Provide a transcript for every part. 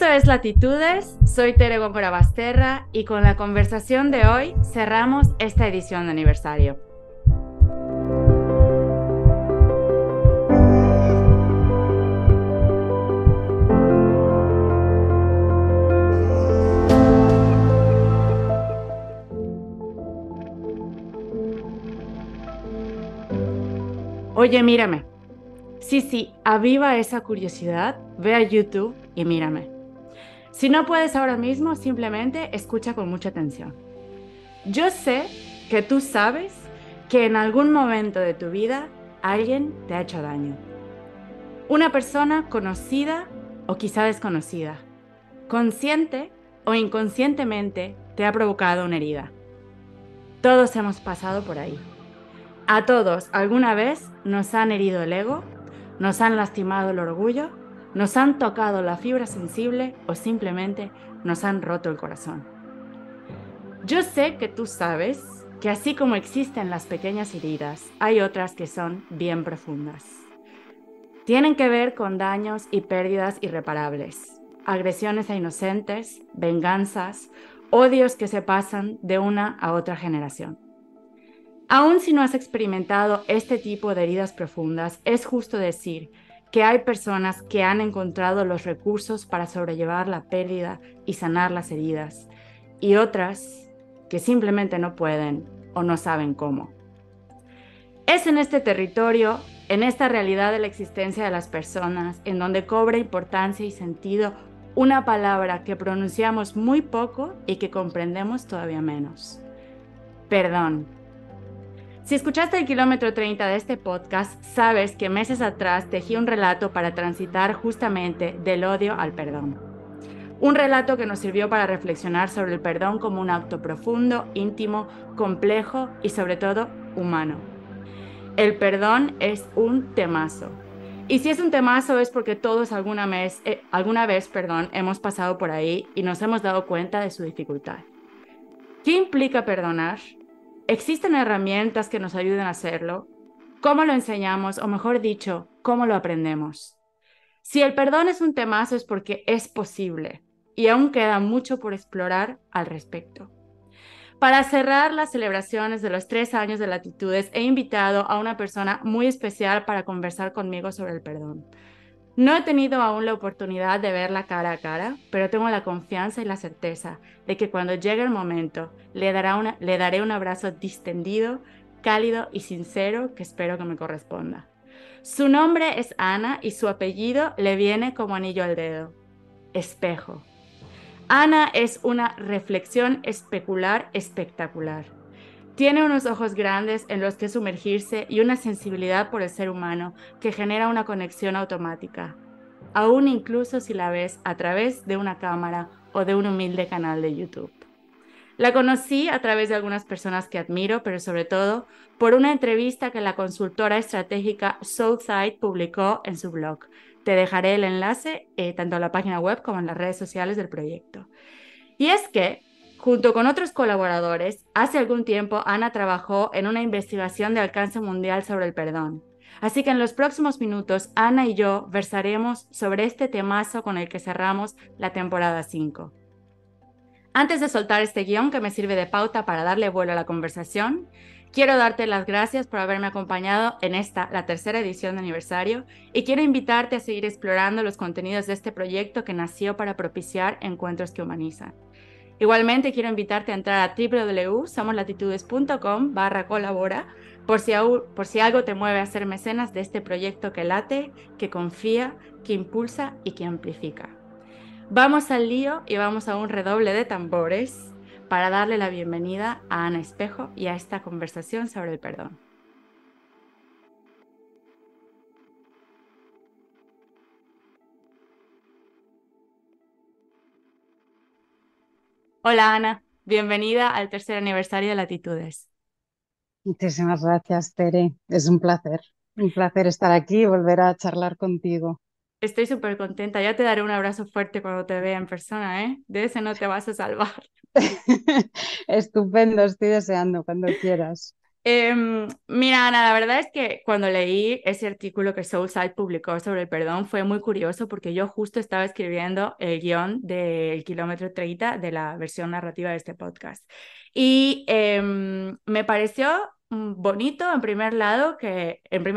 Esto es Latitudes, soy Tere Góngora Basterra y con la conversación de hoy cerramos esta edición de aniversario. Oye, mírame. Sí, aviva esa curiosidad, ve a YouTube y mírame. Si no puedes ahora mismo, simplemente escucha con mucha atención. Yo sé que tú sabes que en algún momento de tu vida alguien te ha hecho daño. Una persona conocida o quizá desconocida, consciente o inconscientemente te ha provocado una herida. Todos hemos pasado por ahí. A todos alguna vez nos han herido el ego, nos han lastimado el orgullo, nos han tocado la fibra sensible o simplemente nos han roto el corazón. Yo sé que tú sabes que así como existen las pequeñas heridas, hay otras que son bien profundas. Tienen que ver con daños y pérdidas irreparables, agresiones a inocentes, venganzas, odios que se pasan de una a otra generación. Aún si no has experimentado este tipo de heridas profundas, es justo decir que hay personas que han encontrado los recursos para sobrellevar la pérdida y sanar las heridas, y otras que simplemente no pueden o no saben cómo. Es en este territorio, en esta realidad de la existencia de las personas, en donde cobra importancia y sentido una palabra que pronunciamos muy poco y que comprendemos todavía menos. Perdón. Si escuchaste el kilómetro 30 de este podcast, sabes que meses atrás tejí un relato para transitar justamente del odio al perdón. Un relato que nos sirvió para reflexionar sobre el perdón como un acto profundo, íntimo, complejo y sobre todo humano. El perdón es un temazo. Y si es un temazo es porque todos alguna vez, hemos pasado por ahí y nos hemos dado cuenta de su dificultad. ¿Qué implica perdonar? ¿Existen herramientas que nos ayuden a hacerlo? ¿Cómo lo enseñamos? O mejor dicho, ¿cómo lo aprendemos? Si el perdón es un temazo es porque es posible y aún queda mucho por explorar al respecto. Para cerrar las celebraciones de los 3 años de Latitudes, he invitado a una persona muy especial para conversar conmigo sobre el perdón. No he tenido aún la oportunidad de verla cara a cara, pero tengo la confianza y la certeza de que cuando llegue el momento le daré un abrazo distendido, cálido y sincero que espero que me corresponda. Su nombre es Ana y su apellido le viene como anillo al dedo: Espejo. Ana es una reflexión especular espectacular. Tiene unos ojos grandes en los que sumergirse y una sensibilidad por el ser humano que genera una conexión automática, aún incluso si la ves a través de una cámara o de un humilde canal de YouTube. La conocí a través de algunas personas que admiro, pero sobre todo por una entrevista que la consultora estratégica Southside publicó en su blog. Te dejaré el enlace tanto en la página web como en las redes sociales del proyecto. Y es que, junto con otros colaboradores, hace algún tiempo Ana trabajó en una investigación de alcance mundial sobre el perdón. Así que en los próximos minutos, Ana y yo versaremos sobre este temazo con el que cerramos la temporada 5. Antes de soltar este guión que me sirve de pauta para darle vuelo a la conversación, quiero darte las gracias por haberme acompañado en la tercera edición de aniversario, y quiero invitarte a seguir explorando los contenidos de este proyecto que nació para propiciar encuentros que humanizan. Igualmente quiero invitarte a entrar a www.somoslatitudes.com/colabora por si algo te mueve a ser mecenas de este proyecto que late, que confía, que impulsa y que amplifica. Vamos al lío y vamos a un redoble de tambores para darle la bienvenida a Ana Espejo y a esta conversación sobre el perdón. Hola Ana, bienvenida al tercer aniversario de Latitudes. Muchísimas gracias, Tere. Es un placer estar aquí y volver a charlar contigo. Estoy súper contenta, ya te daré un abrazo fuerte cuando te vea en persona, ¿eh? De ese no te vas a salvar. Estupendo, estoy deseando cuando quieras. Mira, Ana, la verdad es que cuando leí ese artículo que Soulside publicó sobre el perdón fue muy curioso porque yo justo estaba escribiendo el guión del kilómetro 30 de la versión narrativa de este podcast. Y me pareció bonito en primer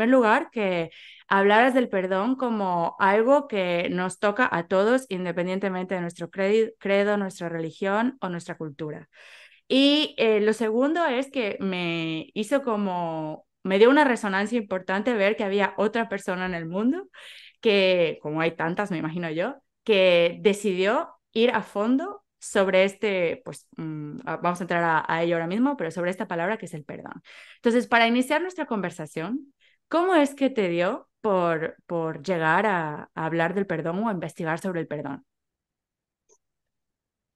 lugar, que hablaras del perdón como algo que nos toca a todos independientemente de nuestro credo, nuestra religión o nuestra cultura. Y lo segundo es que me dio una resonancia importante ver que había otra persona en el mundo que, como hay tantas, me imagino yo, que decidió ir a fondo sobre vamos a entrar a ello ahora mismo, pero sobre esta palabra que es el perdón. Entonces, para iniciar nuestra conversación, ¿cómo es que te dio por llegar a hablar del perdón o a investigar sobre el perdón?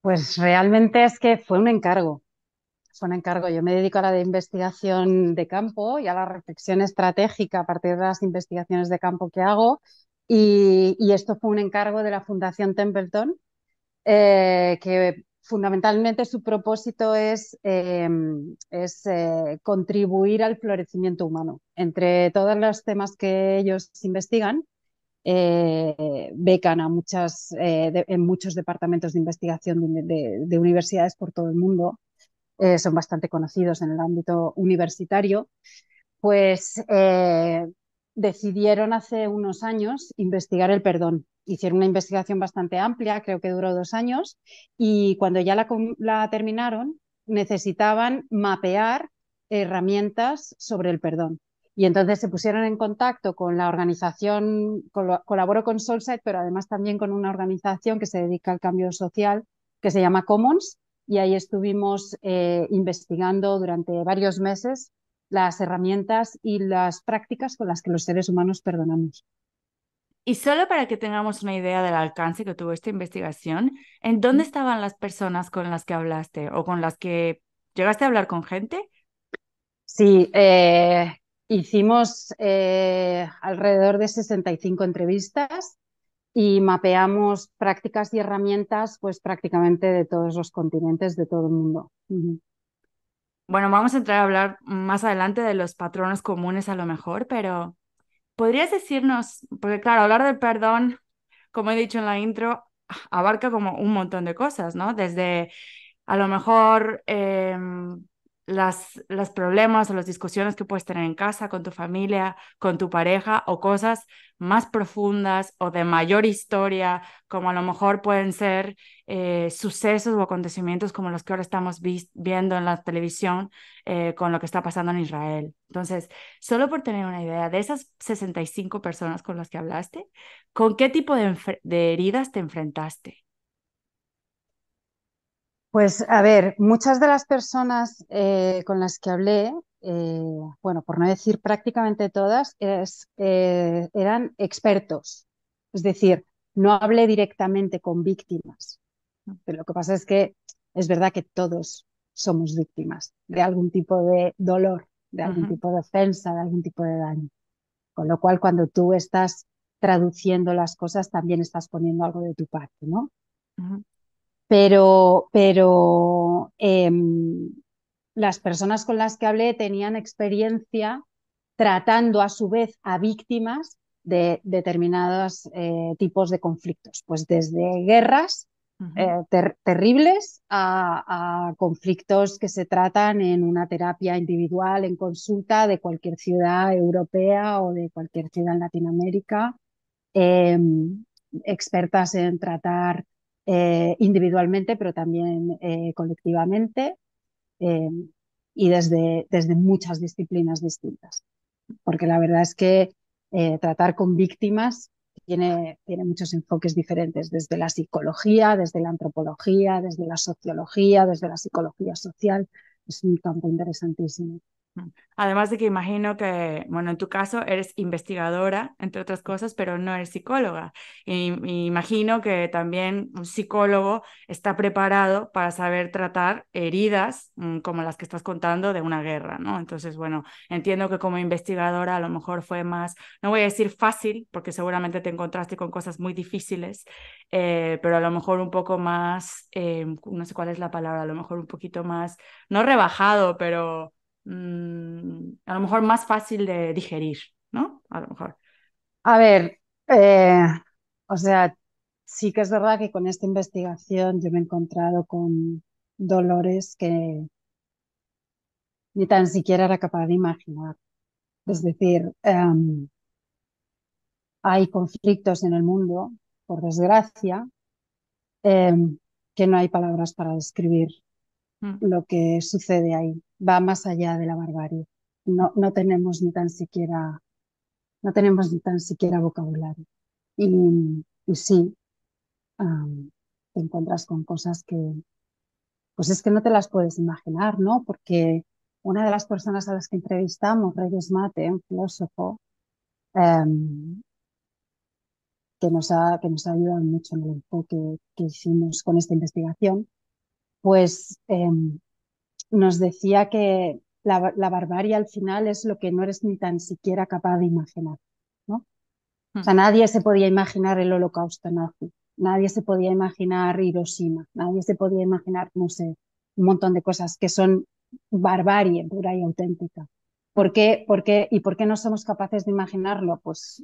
Pues realmente es que fue un encargo. Fue un encargo. Yo me dedico a la de investigación de campo y a la reflexión estratégica a partir de las investigaciones de campo que hago. Y esto fue un encargo de la Fundación Templeton, que fundamentalmente su propósito es contribuir al florecimiento humano. Entre todos los temas que ellos investigan, becan a en muchos departamentos de investigación de universidades por todo el mundo. Son bastante conocidos en el ámbito universitario, pues decidieron hace unos años investigar el perdón. Hicieron una investigación bastante amplia, creo que duró 2 años, y cuando ya la terminaron, necesitaban mapear herramientas sobre el perdón. Y entonces se pusieron en contacto con la organización, colaboro con Soulside, pero además también con una organización que se dedica al cambio social, que se llama Commons, y ahí estuvimos investigando durante varios meses las herramientas y las prácticas con las que los seres humanos perdonamos. Y solo para que tengamos una idea del alcance que tuvo esta investigación, ¿en dónde estaban las personas con las que hablaste o con las que llegaste a hablar con gente? Sí, hicimos alrededor de 65 entrevistas y mapeamos prácticas y herramientas pues prácticamente de todos los continentes, de todo el mundo. Ujú. Bueno, vamos a entrar a hablar más adelante de los patrones comunes a lo mejor, pero ¿podrías decirnos, porque claro, hablar del perdón, como he dicho en la intro, abarca como un montón de cosas, ¿no? Desde a lo mejor las problemas o las discusiones que puedes tener en casa, con tu familia, con tu pareja, o cosas más profundas o de mayor historia, como a lo mejor pueden ser sucesos o acontecimientos como los que ahora estamos viendo en la televisión con lo que está pasando en Israel. Entonces, solo por tener una idea, de esas 65 personas con las que hablaste, ¿con qué tipo de heridas te enfrentaste? Pues a ver, muchas de las personas con las que hablé, bueno, por no decir prácticamente todas, eran expertos. Es decir, no hablé directamente con víctimas. Pero lo que pasa es que es verdad que todos somos víctimas de algún tipo de dolor, de algún Ujú, tipo de ofensa, de algún tipo de daño. Con lo cual, cuando tú estás traduciendo las cosas, también estás poniendo algo de tu parte, ¿no? ujú. Pero las personas con las que hablé tenían experiencia tratando a su vez a víctimas de determinados tipos de conflictos, pues desde guerras Ujú, terribles a conflictos que se tratan en una terapia individual, en consulta de cualquier ciudad europea o de cualquier ciudad en Latinoamérica, eh, expertas en tratar individualmente, pero también colectivamente, eh, y desde muchas disciplinas distintas. Porque la verdad es que tratar con víctimas tiene muchos enfoques diferentes, desde la psicología, desde la antropología, desde la sociología, desde la psicología social. Es un campo interesantísimo. ujú. Además de que imagino que, bueno, en tu caso eres investigadora, entre otras cosas, pero no eres psicóloga. Y imagino que también un psicólogo está preparado para saber tratar heridas, como las que estás contando de una guerra, ¿no? Entonces, bueno, entiendo que como investigadora a lo mejor fue más, no voy a decir fácil, porque seguramente te encontraste con cosas muy difíciles, pero a lo mejor un poco más, no sé cuál es la palabra, a lo mejor un poquito más, no rebajado, pero A lo mejor más fácil de digerir, ¿no? A lo mejor. A ver, eh, o sea, sí que es verdad que con esta investigación yo me he encontrado con dolores que ni tan siquiera era capaz de imaginar. Es Mm, decir, hay conflictos en el mundo, por desgracia, que no hay palabras para describir mm, lo que sucede ahí. Va más allá de la barbarie. No tenemos ni tan siquiera, no tenemos ni tan siquiera vocabulario. Y sí, te encuentras con cosas que, pues es que no te las puedes imaginar, ¿no? Porque una de las personas a las que entrevistamos, Reyes Mate, un filósofo, em, que nos ha ayudado mucho en el enfoque que hicimos con esta investigación, pues nos decía que la barbarie al final es lo que no eres ni tan siquiera capaz de imaginar, ¿no? O mm. sea, nadie se podía imaginar el holocausto nazi, nadie se podía imaginar Hiroshima, nadie se podía imaginar, no sé, un montón de cosas que son barbarie pura y auténtica. Mm. ¿Y por qué no somos capaces de imaginarlo? Pues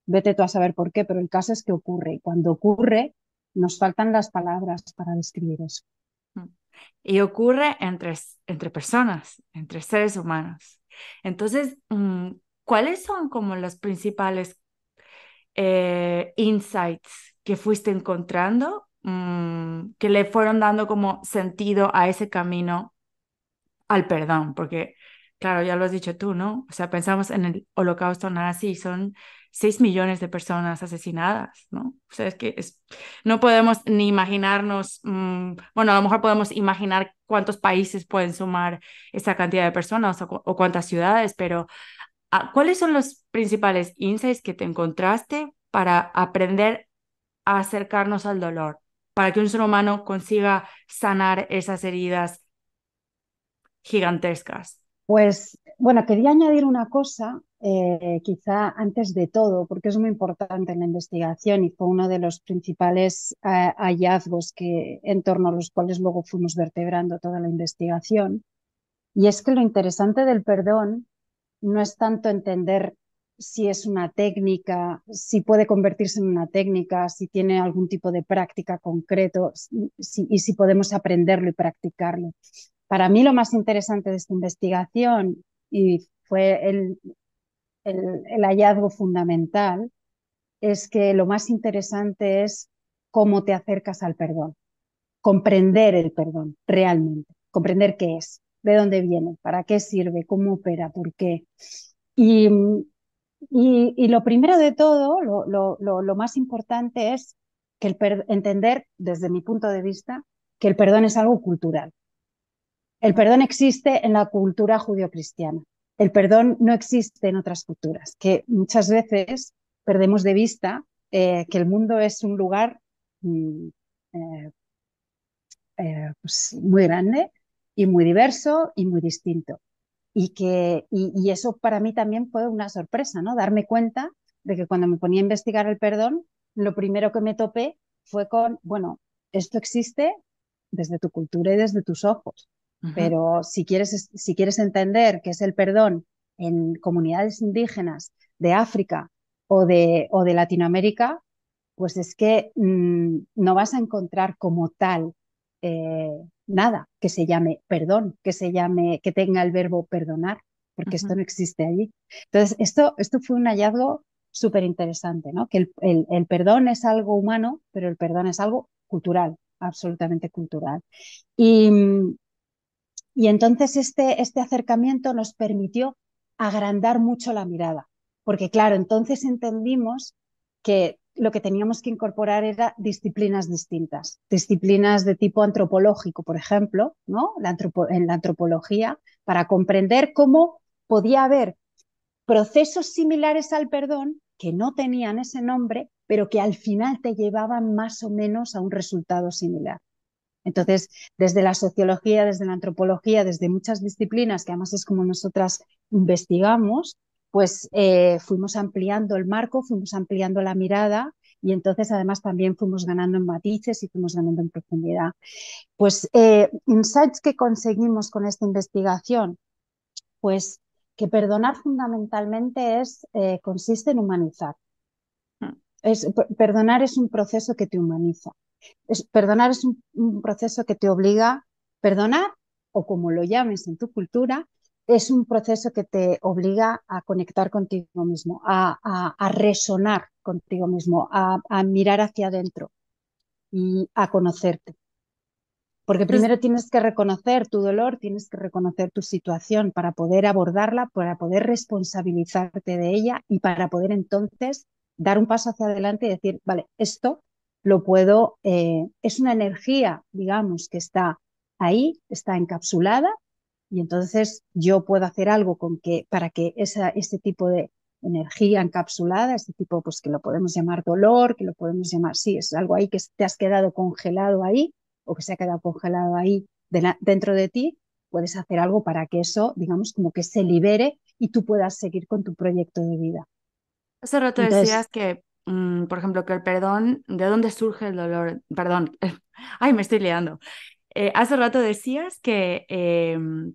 vete tú a saber por qué, pero el caso es que ocurre. Y cuando ocurre, nos faltan las palabras para describir eso. Mm. Y ocurre entre personas, entre seres humanos. Entonces, ¿cuáles son como los principales insights que fuiste encontrando, que le fueron dando como sentido a ese camino al perdón? Porque, claro, ya lo has dicho tú, ¿no? O sea, pensamos en el holocausto nazi, son 6 millones de personas asesinadas, ¿no? O sea, no podemos ni imaginarnos, bueno, a lo mejor podemos imaginar cuántos países pueden sumar esa cantidad de personas o cuántas ciudades, pero ¿cuáles son los principales insights que te encontraste para aprender a acercarnos al dolor, para que un ser humano consiga sanar esas heridas gigantescas? Pues bueno, quería añadir una cosa, quizá antes de todo, porque es muy importante en la investigación y fue uno de los principales hallazgos en torno a los cuales luego fuimos vertebrando toda la investigación. Y es que lo interesante del perdón no es tanto entender si es una técnica, si puede convertirse en una técnica, si tiene algún tipo de práctica concreto y si podemos aprenderlo y practicarlo. Para mí lo más interesante de esta investigación y fue el hallazgo fundamental es que lo más interesante es cómo te acercas al perdón, comprender el perdón realmente, comprender qué es, de dónde viene, para qué sirve, cómo opera, por qué. Y, y lo primero de todo, lo más importante es que entender, desde mi punto de vista, que el perdón es algo cultural. El perdón existe en la cultura judio-cristiana. El perdón no existe en otras culturas, que muchas veces perdemos de vista que el mundo es un lugar mm, eh, pues muy grande y muy diverso y muy distinto. Y eso para mí también fue una sorpresa, ¿no? Darme cuenta de que cuando me ponía a investigar el perdón, lo primero que me topé fue con, bueno, esto existe desde tu cultura y desde tus ojos, Ujú, pero si quieres entender qué es el perdón en comunidades indígenas de África o de Latinoamérica, pues es que no vas a encontrar como tal eh, nada que se llame perdón, que tenga el verbo perdonar, porque esto ujú, no existe allí. Entonces, esto fue un hallazgo súper interesante, ¿no? Que el perdón es algo humano, pero el perdón es algo cultural, absolutamente cultural. Y, y entonces este acercamiento nos permitió agrandar mucho la mirada, porque claro, entonces entendimos que lo que teníamos que incorporar era disciplinas distintas, disciplinas de tipo antropológico, por ejemplo, ¿no? En la antropología, para comprender cómo podía haber procesos similares al perdón que no tenían ese nombre, pero que al final te llevaban más o menos a un resultado similar. Entonces, desde la sociología, desde la antropología, desde muchas disciplinas, que además es como nosotras investigamos, pues fuimos ampliando el marco, fuimos ampliando la mirada y entonces además también fuimos ganando en matices y fuimos ganando en profundidad. Pues insights que conseguimos con esta investigación, pues que perdonar fundamentalmente consiste en humanizar. Mm. Perdonar es un proceso que te humaniza. Perdonar es un proceso que te obliga, perdonar, o como lo llames en tu cultura, es un proceso que te obliga a conectar contigo mismo, a resonar contigo mismo, a mirar hacia adentro y a conocerte. Porque Entonces, primero tienes que reconocer tu dolor, tienes que reconocer tu situación para poder abordarla, para poder responsabilizarte de ella y para poder entonces dar un paso hacia adelante y decir, vale, esto lo puedo, es una energía, digamos, que está ahí, está encapsulada y entonces yo puedo hacer algo para que ese tipo de energía encapsulada, este tipo, pues que lo podemos llamar dolor, que lo podemos llamar, sí, es algo ahí que te has quedado congelado ahí o que se ha quedado congelado ahí dentro de ti, puedes hacer algo para que eso, digamos, como que se libere y tú puedas seguir con tu proyecto de vida. hace rato Entonces, decías que, por ejemplo, que el perdón, ¿de dónde surge el dolor? Perdón, ay, me estoy liando. Hace rato decías que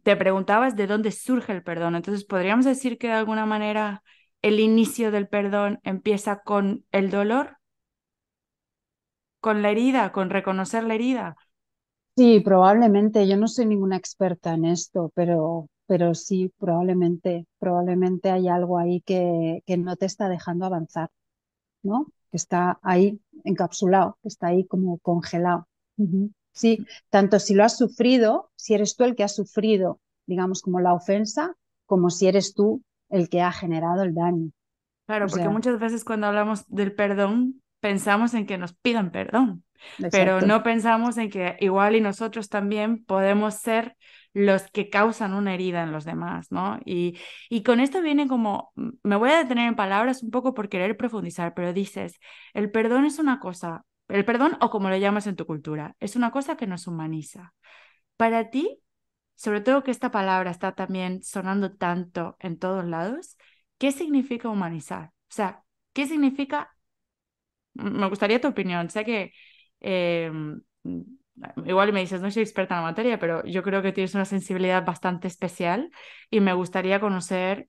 te preguntabas de dónde surge el perdón. Entonces, ¿podríamos decir que de alguna manera el inicio del perdón empieza con el dolor, con la herida, con reconocer la herida? sí, probablemente, yo no soy ninguna experta en esto, pero sí, probablemente hay algo ahí que no te está dejando avanzar, ¿no? Que está ahí encapsulado, que está ahí como congelado. Ujú. Sí, tanto si lo has sufrido, si eres tú el que has sufrido, digamos, como la ofensa, como si eres tú el que ha generado el daño. Claro, O porque sea, muchas veces cuando hablamos del perdón, pensamos en que nos pidan perdón, pero exacto. no pensamos en que igual y nosotros también podemos ser los que causan una herida en los demás, ¿no? Y con esto viene como, me voy a detener en palabras un poco por querer profundizar, pero dices, el perdón es una cosa, el perdón o como lo llamas en tu cultura, es una cosa que nos humaniza. Para ti, sobre todo que esta palabra está también sonando tanto en todos lados, ¿qué significa humanizar? O sea, ¿qué significa? Me gustaría tu opinión. Sé que igual me dices, no soy experta en la materia, pero yo creo que tienes una sensibilidad bastante especial y me gustaría conocer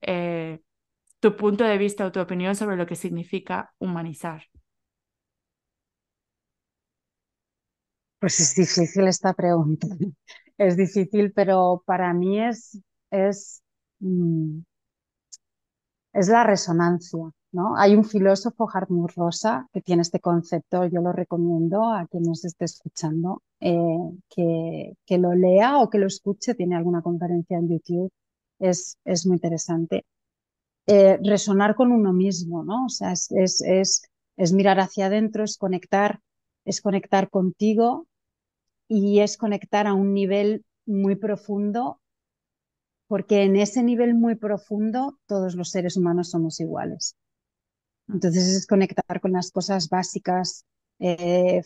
tu punto de vista o tu opinión sobre lo que significa humanizar. Pues es difícil esta pregunta. Es difícil, pero para mí es, mm, es la resonancia, ¿no? Hay un filósofo, Hartmut Rosa, que tiene este concepto, yo lo recomiendo a quien nos esté escuchando, que lo lea o que lo escuche, tiene alguna conferencia en YouTube, es muy interesante. Resonar con uno mismo, ¿no? O sea, es mirar hacia adentro, es conectar contigo y es conectar a un nivel muy profundo, porque en ese nivel muy profundo todos los seres humanos somos iguales. Mm. Entonces es conectar con las cosas básicas,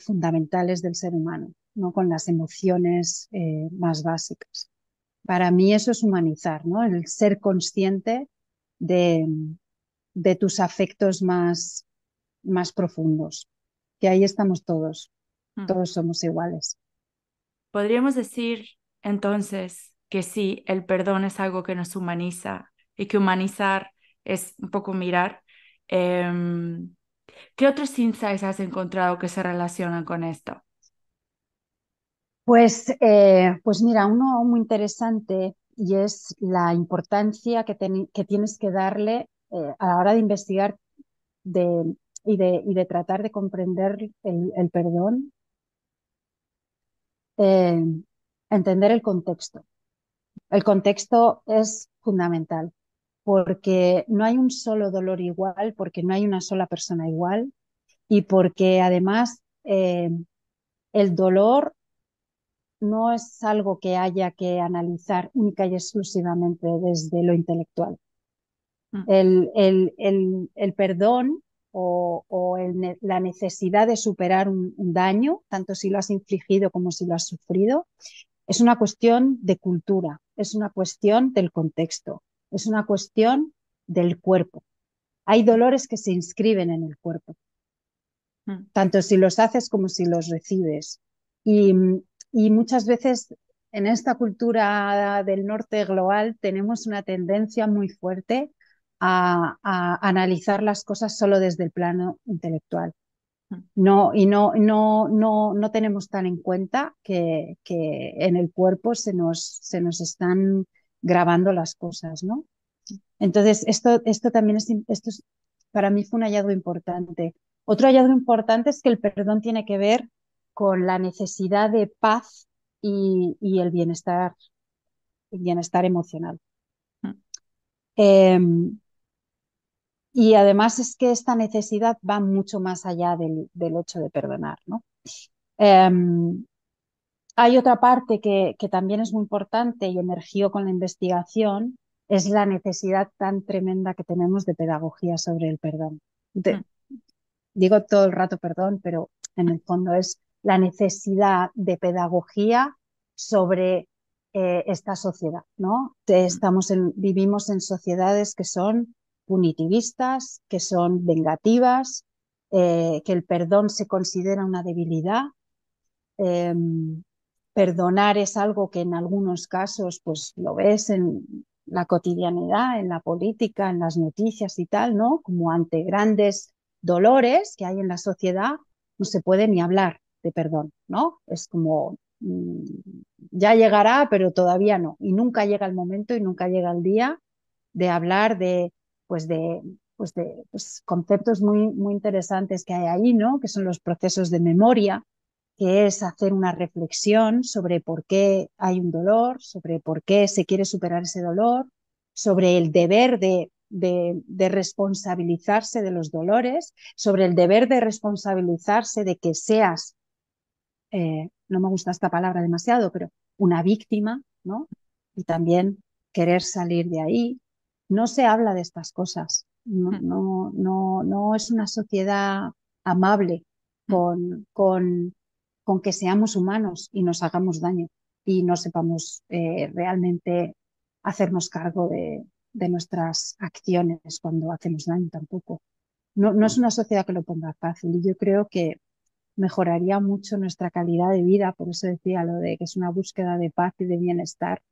fundamentales del ser humano, no con las emociones más básicas. Para mí eso es humanizar, ¿no? El ser consciente de, de tus afectos más profundos, que ahí estamos Mm. todos somos iguales. Podríamos decir entonces que sí, el perdón es algo que nos humaniza y que humanizar es un poco mirar. Em, ¿Qué otros insights has encontrado que se relacionan con esto? Pues mira, uno muy interesante y es la importancia que tienes que darle a la hora de investigar y de tratar de comprender el perdón, eh, entender el contexto. El contexto es fundamental porque no hay un solo dolor igual, porque no hay una sola persona igual y porque además el dolor no es algo que haya que analizar única y exclusivamente desde lo intelectual. Mm. El perdón o la necesidad de superar un daño, tanto si lo has infligido como si lo has sufrido, es una cuestión de cultura, es una cuestión del contexto, es una cuestión del cuerpo. Hay dolores que se inscriben en el cuerpo, Mm. tanto si los haces como si los recibes. Y, y muchas veces en esta cultura del norte global tenemos una tendencia muy fuerte a analizar las cosas solo desde el plano intelectual. No, y no tenemos tan en cuenta que en el cuerpo se nos están grabando las cosas, ¿no? Entonces, esto también para mí fue un hallazgo importante. Otro hallazgo importante es que el perdón tiene que ver con la necesidad de paz y el bienestar emocional. Eh, y además es que esta necesidad va mucho más allá del hecho de perdonar, ¿no? Eh, Hay otra parte que también es muy importante y emergió con la investigación, es la necesidad tan tremenda que tenemos de pedagogía sobre el perdón. Digo todo el rato perdón, pero en el fondo es la necesidad de pedagogía sobre esta sociedad, ¿no? Vivimos en sociedades que son punitivistas, que son vengativas, que el perdón se considera una debilidad. Eh, Perdonar es algo que en algunos casos pues lo ves en la cotidianidad, en la política, en las noticias y tal, ¿no? Como ante grandes dolores que hay en la sociedad, no se puede ni hablar de perdón, ¿no? Es como, ya llegará, pero todavía no. Y nunca llega el momento y nunca llega el día de hablar pues de, pues conceptos muy interesantes que hay ahí, ¿no? Que son los procesos de memoria, que es hacer una reflexión sobre por qué hay un dolor, sobre por qué se quiere superar ese dolor, sobre el deber de responsabilizarse de los dolores, sobre el deber de responsabilizarse de que seas, no me gusta esta palabra demasiado, pero una víctima, ¿no? Y también querer salir de ahí. No se habla de estas cosas. No es una sociedad amable con que seamos humanos y nos hagamos daño y no sepamos realmente hacernos cargo de nuestras acciones cuando hacemos daño tampoco. No es una sociedad que lo ponga fácil y yo creo que mejoraría mucho nuestra calidad de vida, por eso decía lo de que es una búsqueda de paz y de bienestar,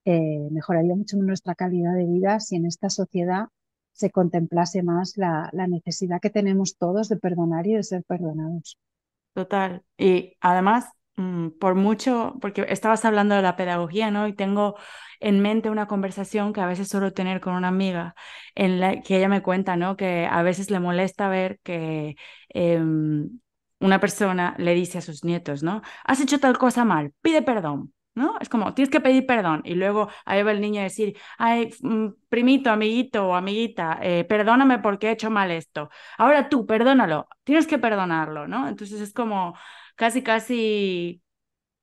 mejoraría mucho nuestra calidad de vida si en esta sociedad se contemplase más la necesidad que tenemos todos de perdonar y de ser perdonados. Total. Y además, por mucho, porque estabas hablando de la pedagogía, ¿no? Y tengo en mente una conversación que a veces suelo tener con una amiga, en la que ella me cuenta, ¿no? Que a veces le molesta ver que una persona le dice a sus nietos, ¿no? Has hecho tal cosa mal, pide perdón. ¿No? Es como, tienes que pedir perdón. Y luego ahí va el niño a decir, ay, primito, amiguito o amiguita, perdóname porque he hecho mal esto. Ahora tú, perdónalo, tienes que perdonarlo, ¿no? Entonces es como casi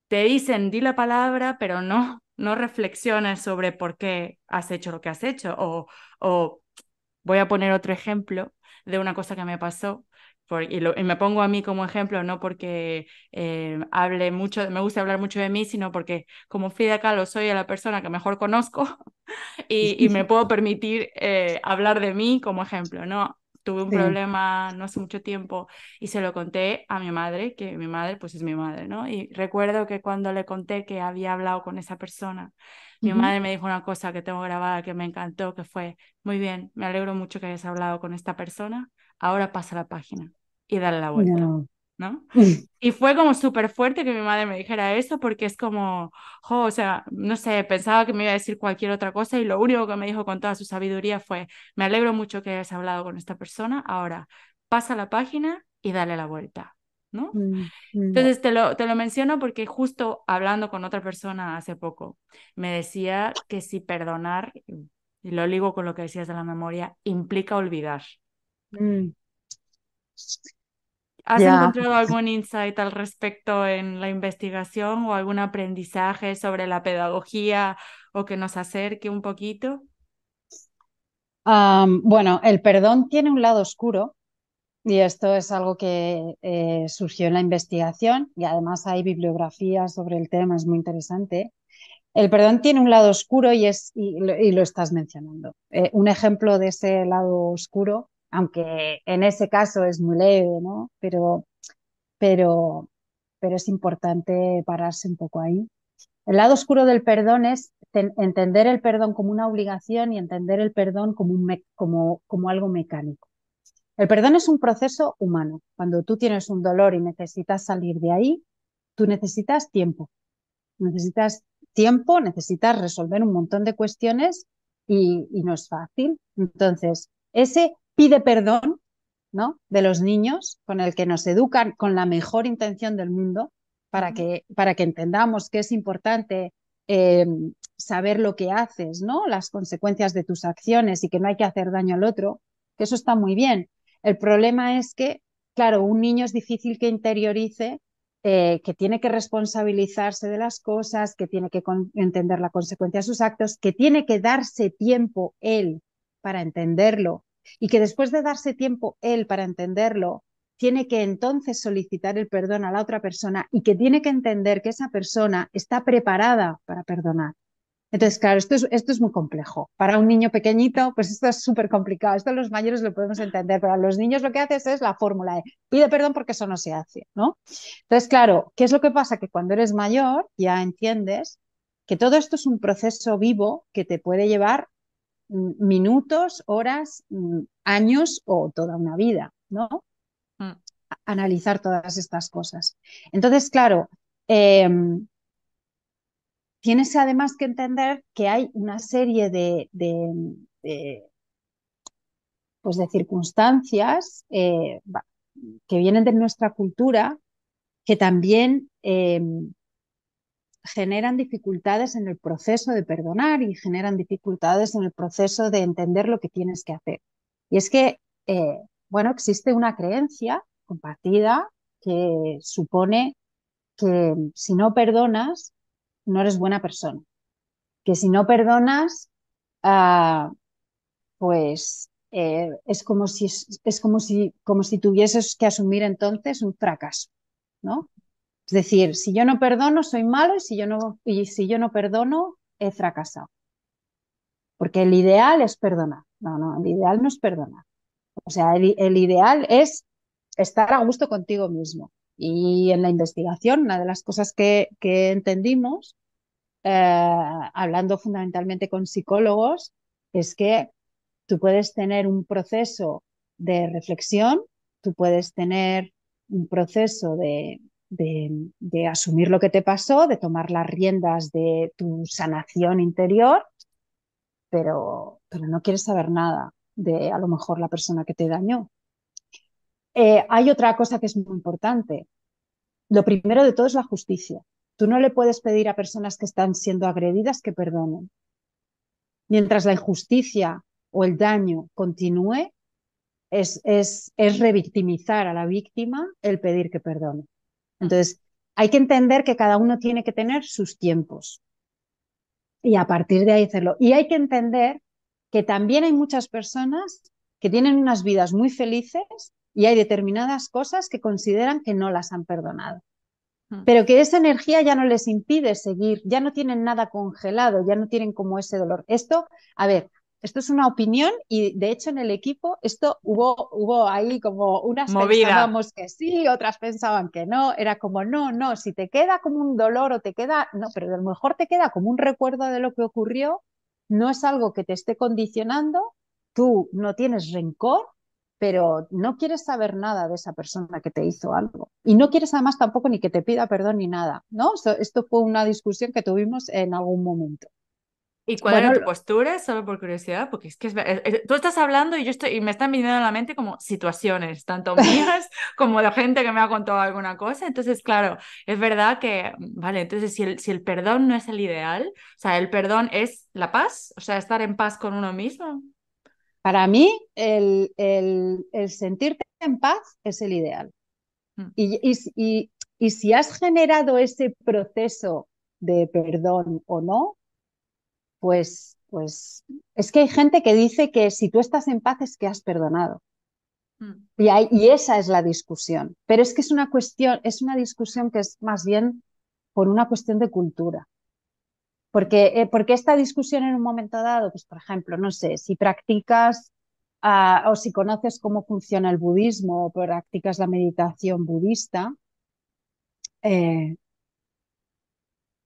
te dicen, di la palabra, pero no reflexiones sobre por qué has hecho lo que has hecho. O voy a poner otro ejemplo de una cosa que me pasó. Y me pongo a mí como ejemplo, no porque hable mucho, me gusta hablar mucho de mí, sino porque como Frida Kahlo soy la persona que mejor conozco y me puedo permitir hablar de mí como ejemplo, ¿no? Tuve un Sí. problema no hace mucho tiempo y se lo conté a mi madre, que mi madre pues es mi madre, ¿no? Y recuerdo que cuando le conté que había hablado con esa persona, mi Ujú. madre me dijo una cosa que tengo grabada que me encantó, que fue, muy bien, me alegro mucho que hayas hablado con esta persona, ahora pasa la página y dale la vuelta, No. ¿no? Y fue como súper fuerte que mi madre me dijera eso porque es como, jo, o sea, no sé, pensaba que me iba a decir cualquier otra cosa y lo único que me dijo con toda su sabiduría fue, me alegro mucho que hayas hablado con esta persona, ahora pasa la página y dale la vuelta, ¿no? Mm, mm, Entonces te lo menciono porque justo hablando con otra persona hace poco, me decía que si perdonar, y lo ligo con lo que decías de la memoria, implica olvidar. mm. ¿Has Ya. encontrado algún insight al respecto en la investigación o algún aprendizaje sobre la pedagogía o que nos acerque un poquito? Bueno, el perdón tiene un lado oscuro y esto es algo que surgió en la investigación y además hay bibliografía sobre el tema, es muy interesante. El perdón tiene un lado oscuro y lo estás mencionando. Un ejemplo de ese lado oscuro, aunque en ese caso es muy leve, ¿no? Pero, pero es importante pararse un poco ahí. El lado oscuro del perdón es entender el perdón como una obligación y entender el perdón como, como algo mecánico. El perdón es un proceso humano. Cuando tú tienes un dolor y necesitas salir de ahí, tú necesitas tiempo. Necesitas tiempo, necesitas resolver un montón de cuestiones y no es fácil. Entonces, ese pide perdón, ¿no?, de los niños, con el que nos educan con la mejor intención del mundo, para que entendamos que es importante eh, saber lo que haces, ¿no?, las consecuencias de tus acciones y que no hay que hacer daño al otro, que eso está muy bien. El problema es que, claro, un niño es difícil que interiorice que tiene que responsabilizarse de las cosas, que tiene que entender la consecuencia de sus actos, que tiene que darse tiempo él para entenderlo y que después de darse tiempo él para entenderlo, tiene que entonces solicitar el perdón a la otra persona y que tiene que entender que esa persona está preparada para perdonar. Entonces, claro, esto es muy complejo. Para un niño pequeñito, pues esto es súper complicado. Esto los mayores lo podemos entender, pero a los niños lo que haces es la fórmula de pide perdón porque eso no se hace, ¿no? Entonces, claro, ¿qué es lo que pasa? Que cuando eres mayor ya entiendes que todo esto es un proceso vivo que te puede llevar minutos, horas, años o toda una vida, ¿no? Mm. Analizar todas estas cosas. Entonces, claro, eh, tienes además que entender que hay una serie de, pues de circunstancias que vienen de nuestra cultura que también generan dificultades en el proceso de perdonar y generan dificultades en el proceso de entender lo que tienes que hacer. Y es que, bueno, existe una creencia compartida que supone que si no perdonas, no eres buena persona. Que si no perdonas, uh, pues como si tuvieses que asumir entonces un fracaso, ¿no? Es decir, si yo no perdono, soy malo y si yo no perdono, he fracasado. Porque el ideal es perdonar. No, no, el ideal no es perdonar. O sea, el ideal es estar a gusto contigo mismo. Y en la investigación, una de las cosas que entendimos, hablando fundamentalmente con psicólogos, es que tú puedes tener un proceso de reflexión, tú puedes tener un proceso de asumir lo que te pasó, de tomar las riendas de tu sanación interior, pero no quieres saber nada de a lo mejor la persona que te dañó. Hay otra cosa que es muy importante. Lo primero de todo es la justicia. Tú no le puedes pedir a personas que están siendo agredidas que perdonen. Mientras la injusticia o el daño continúe, es revictimizar a la víctima el pedir que perdone. Entonces, hay que entender que cada uno tiene que tener sus tiempos y a partir de ahí hacerlo. Y hay que entender que también hay muchas personas que tienen unas vidas muy felices y hay determinadas cosas que consideran que no las han perdonado. Pero que esa energía ya no les impide seguir, ya no tienen nada congelado, ya no tienen como ese dolor. Esto, a ver, esto es una opinión y de hecho en el equipo esto hubo ahí como unas Movida. pensábamos que sí, otras pensaban que no, era como no, no, si te queda como un dolor o te queda, no, pero a lo mejor te queda como un recuerdo de lo que ocurrió, no es algo que te esté condicionando, tú no tienes rencor, pero no quieres saber nada de esa persona que te hizo algo. Y no quieres además tampoco ni que te pida perdón ni nada, ¿no? Esto fue una discusión que tuvimos en algún momento. ¿Y cuál Bueno, era tu postura? Solo por curiosidad, porque es que tú estás hablando y y me están viniendo a la mente como situaciones, tanto mías como de gente que me ha contado alguna cosa. Entonces, claro, es verdad que, vale, entonces si el perdón no es el ideal, o sea, el perdón es la paz, o sea, estar en paz con uno mismo. para mí el sentirte en paz es el ideal. Mm. Y, y, y si has generado ese proceso de perdón o no, pues es que hay gente que dice que si tú estás en paz es que has perdonado. Mm. Y esa es la discusión. Pero es que es una cuestión, es una discusión que es más bien por una cuestión de cultura. Porque esta discusión en un momento dado, pues por ejemplo, no sé, si practicas o si conoces cómo funciona el budismo o practicas la meditación budista, eh,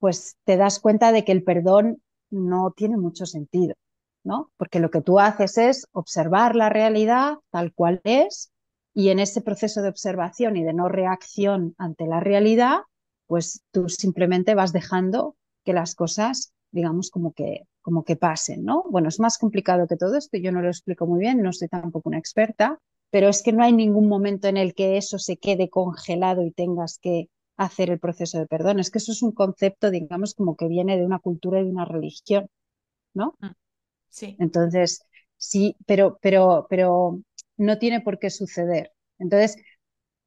pues te das cuenta de que el perdón no tiene mucho sentido, ¿no? Porque lo que tú haces es observar la realidad tal cual es y en ese proceso de observación y de no reacción ante la realidad, pues tú simplemente vas dejando que las cosas, digamos, como que pasen, ¿no? Bueno, es más complicado que todo esto, yo no lo explico muy bien, no soy tampoco una experta, pero es que no hay ningún momento en el que eso se quede congelado y tengas que hacer el proceso de perdón. Es que eso es un concepto, digamos, como que viene de una cultura y de una religión, ¿no? Mm, sí. Entonces, sí, pero no tiene por qué suceder. Entonces,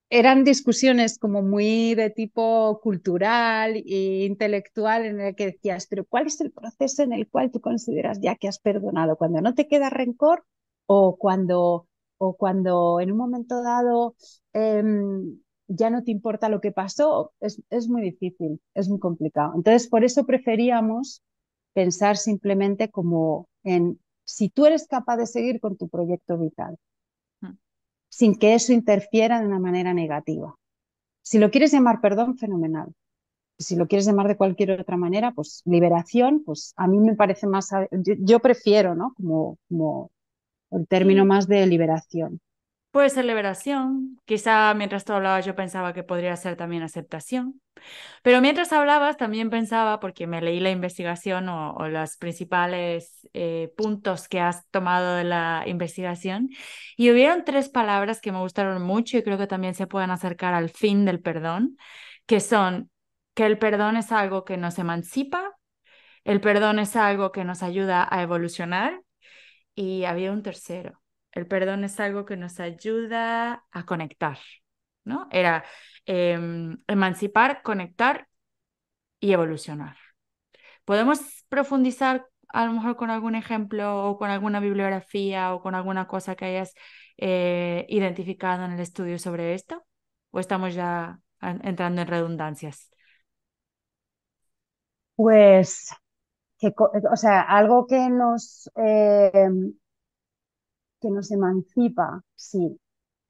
eran discusiones como muy de tipo cultural e intelectual en el que decías, pero ¿cuál es el proceso en el cual tú consideras ya que has perdonado? ¿Cuando no te queda rencor o cuando en un momento dado eh, ya no te importa lo que pasó? Es muy difícil, es muy complicado. Entonces, por eso preferíamos pensar simplemente como en si tú eres capaz de seguir con tu proyecto vital Mm. sin que eso interfiera de una manera negativa. Si lo quieres llamar perdón, fenomenal. Si lo quieres llamar de cualquier otra manera, pues liberación, pues a mí me parece más, yo prefiero, ¿no? Como el término Sí, más de liberación. puede ser liberación. Quizá mientras tú hablabas yo pensaba que podría ser también aceptación. Pero mientras hablabas también pensaba, porque me leí la investigación o los principales puntos que has tomado de la investigación, y hubieron tres palabras que me gustaron mucho y creo que también se pueden acercar al fin del perdón, que son que el perdón es algo que nos emancipa, el perdón es algo que nos ayuda a evolucionar y había un tercero. El perdón es algo que nos ayuda a conectar, ¿no? Era emancipar, conectar y evolucionar. ¿Podemos profundizar a lo mejor con algún ejemplo o con alguna bibliografía o con alguna cosa que hayas identificado en el estudio sobre esto? ¿O estamos ya entrando en redundancias? Pues, o sea, algo que nos emancipa, sí.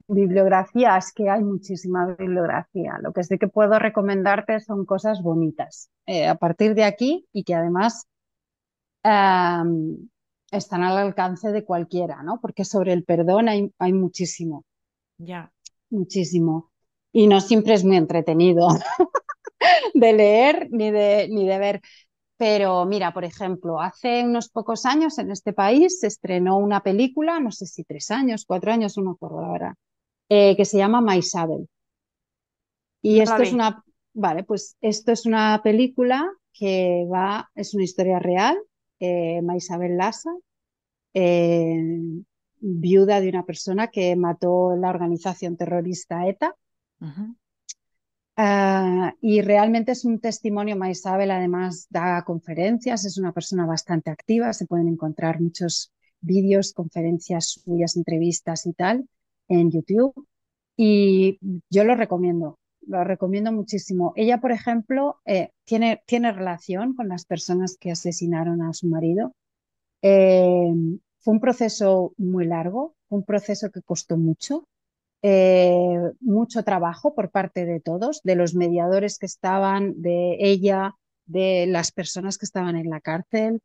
Bibliografía, es que hay muchísima bibliografía. Lo que sí que puedo recomendarte son cosas bonitas a partir de aquí y que además eh, están al alcance de cualquiera, ¿no? Porque sobre el perdón hay muchísimo, Ya. muchísimo. Y no siempre es muy entretenido de leer ni de ver. Pero mira, por ejemplo, hace unos pocos años en este país se estrenó una película, no sé si 3 años, 4 años, no me acuerdo ahora, que se llama Maisabel. Y No la esto es vi. una, vale, pues esto es una película es una historia real, Maisabel Lassa, eh, viuda de una persona que mató la organización terrorista ETA. Ujú. Y realmente es un testimonio. Maisabel además da conferencias, es una persona bastante activa, se pueden encontrar muchos vídeos, conferencias suyas, entrevistas y tal en YouTube. Y yo lo recomiendo muchísimo. Ella, por ejemplo, tiene relación con las personas que asesinaron a su marido. Eh, Fue un proceso muy largo, un proceso que costó mucho trabajo por parte de todos, de los mediadores que estaban, de ella, de las personas que estaban en la cárcel,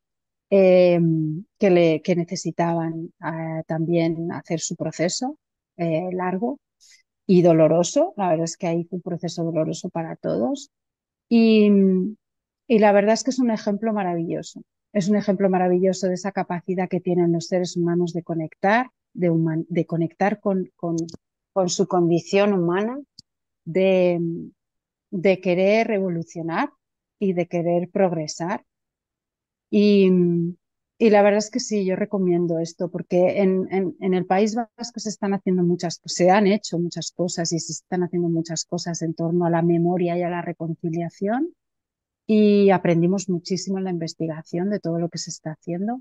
eh, que necesitaban también hacer su proceso largo y doloroso. La verdad es que ahí fue un proceso doloroso para todos. Y, y la verdad es que es un ejemplo maravilloso. Es un ejemplo maravilloso de esa capacidad que tienen los seres humanos de conectar, de conectar con su condición humana, de, de querer revolucionar y de querer progresar. Y, y la verdad es que sí, yo recomiendo esto porque en el País Vasco se están haciendo se han hecho muchas cosas y se están haciendo muchas cosas en torno a la memoria y a la reconciliación y aprendimos muchísimo en la investigación de todo lo que se está haciendo.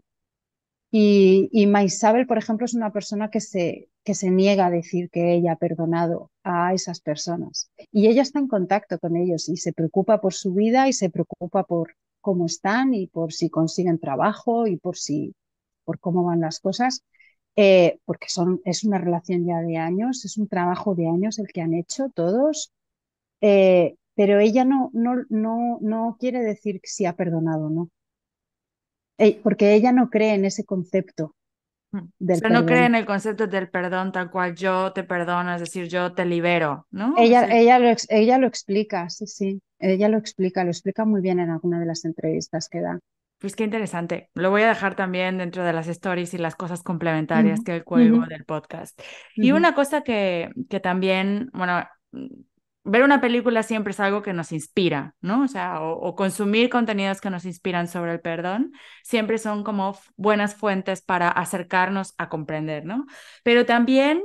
Y Maisabel, por ejemplo, es una persona que se niega a decir que ella ha perdonado a esas personas. Y ella está en contacto con ellos y se preocupa por su vida y se preocupa por cómo están y por si consiguen trabajo y por cómo van las cosas. Porque es una relación ya de años, es un trabajo de años el que han hecho todos. pero ella no quiere decir si ha perdonado o no, porque ella no cree en ese concepto O del sea, no cree perdón. en el concepto del perdón tal cual yo te perdono, es decir, yo te libero, ¿no? Sí. Ella lo explica, sí, sí, ella lo explica muy bien en alguna de las entrevistas que da. Pues qué interesante. Lo voy a dejar también dentro de las stories y las cosas complementarias Ujú, que cuelgo ujú, del podcast. Y ujú. una cosa que también, bueno, ver una película siempre es algo que nos inspira, ¿no? O sea, o consumir contenidos que nos inspiran sobre el perdón, siempre son como buenas fuentes para acercarnos a comprender, ¿no? Pero también